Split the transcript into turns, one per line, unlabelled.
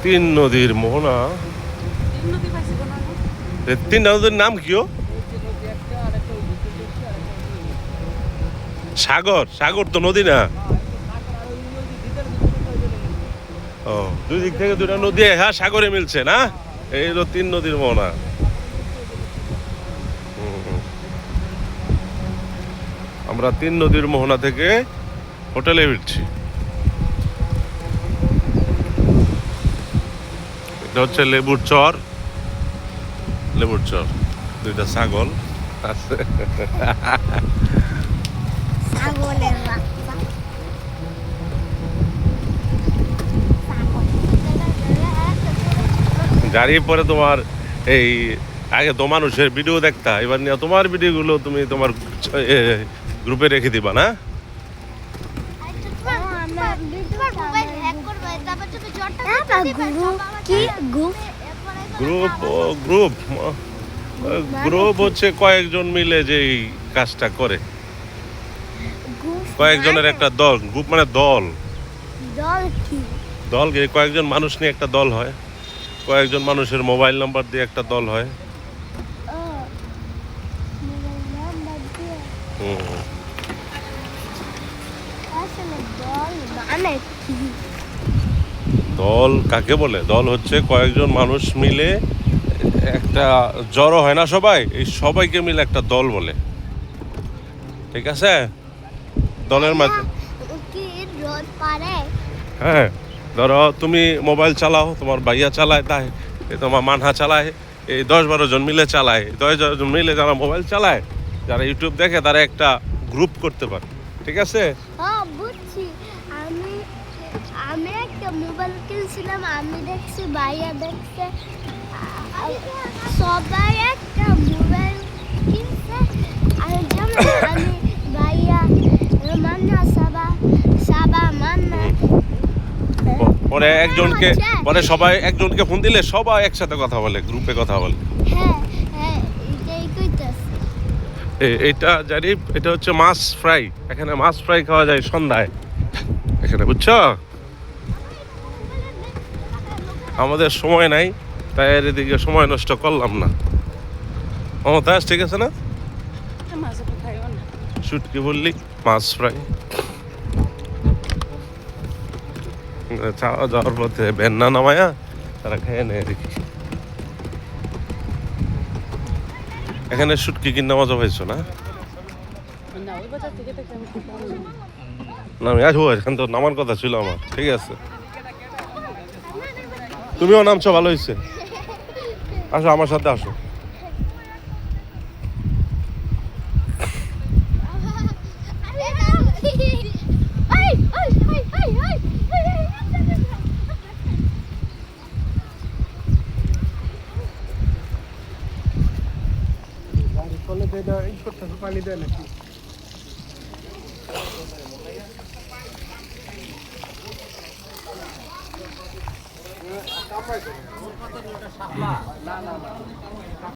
তিন নদীর মোহনা। তিন নদীর নাম কি? সাগর। সাগর তো নদী না। ও, দুই দিক থেকে দুটা নদী হ্যাঁ সাগরে মিলছে না, এই হলো তিন নদীর মোহনা। আমরা তিন নদীর মোহনা থেকে হোটেলে ফিরছি। এটা হচ্ছে লেবুর চর। লেবুর চর, দুইটা ছাগল আছে। গাড়ি পরে তোমার এই আগে তো মানুষের ভিডিও দেখতা, এবার নিয়ে তোমার ভিডিওগুলো তুমি তোমার গ্রুপে রেখে দিবা না? গ্রুপ গ্রুপ গ্রুপ হচ্ছে কয়েকজন মিলে যে এই কাজটা করে, কয়েকজনের একটা দল। গ্রুপ মানে দল। দল কয়েকজন মানুষ নিয়ে একটা দল হয়, কয়েকজন মানুষের মোবাইল নাম্বার দিয়ে একটা দল হয়। দল কাকে বলে? দল হচ্ছে কয়েকজন মানুষ মিলে একটা জড়ো হয় না সবাই, এই সবাইকে মিলে একটা দল বলে, ঠিক আছে? দলের মাঝে হ্যাঁ, ধরো তুমি মোবাইল চালাও, তোমার ভাইয়া চালায়, তাই তোমার মানহা চালায়, এই 10-12 জন মিলে চালায়। 10 জন মিলে যারা মোবাইল চালায়, যারা ইউটিউব দেখে, তারা একটা গ্রুপ করতে পারে, ঠিক আছে?
আমি একটা মোবাইল কিনছিলাম, আমি দেখছি ভাইয়া দেখছে, সবাই একটা মোবাইল কিনছে। আর যেমন আমি ভাইয়া মান্না সাবা মান্না,
পরে একজনকে, পরে সবাই একজনকে ফোন দিলে সবাই একসাথে কথা বলে, গ্রুপে কথা বলে।
হ্যাঁ হ্যাঁ, এটাই কইতাছি।
এটা জানি, এটা হচ্ছে মাছ ফ্রাই। এখানে মাছ ফ্রাই খাওয়া যায় সন্ধ্যায় এখানে, বুঝছো? আমাদের সময় নাই, তাই এর এদিকে সময় নষ্ট করলাম না। মমতাজ ঠিক আছে না? শুটকি বললি, মাছ ফ্রাই। যাওয়ার পথে ভেন্না নামায়া তারা খেয়ে নেয় দেখি। এখানে শুটকি কিনা মজা পাইছো না? না আমি আসবো, এখান তো নামার কথা ছিল আমার, ঠিক আছে? তুমিও নামছো, ভালো হয়েছে। আসো আমার সাথে আসো।
পানি দেয় নাকি? না না না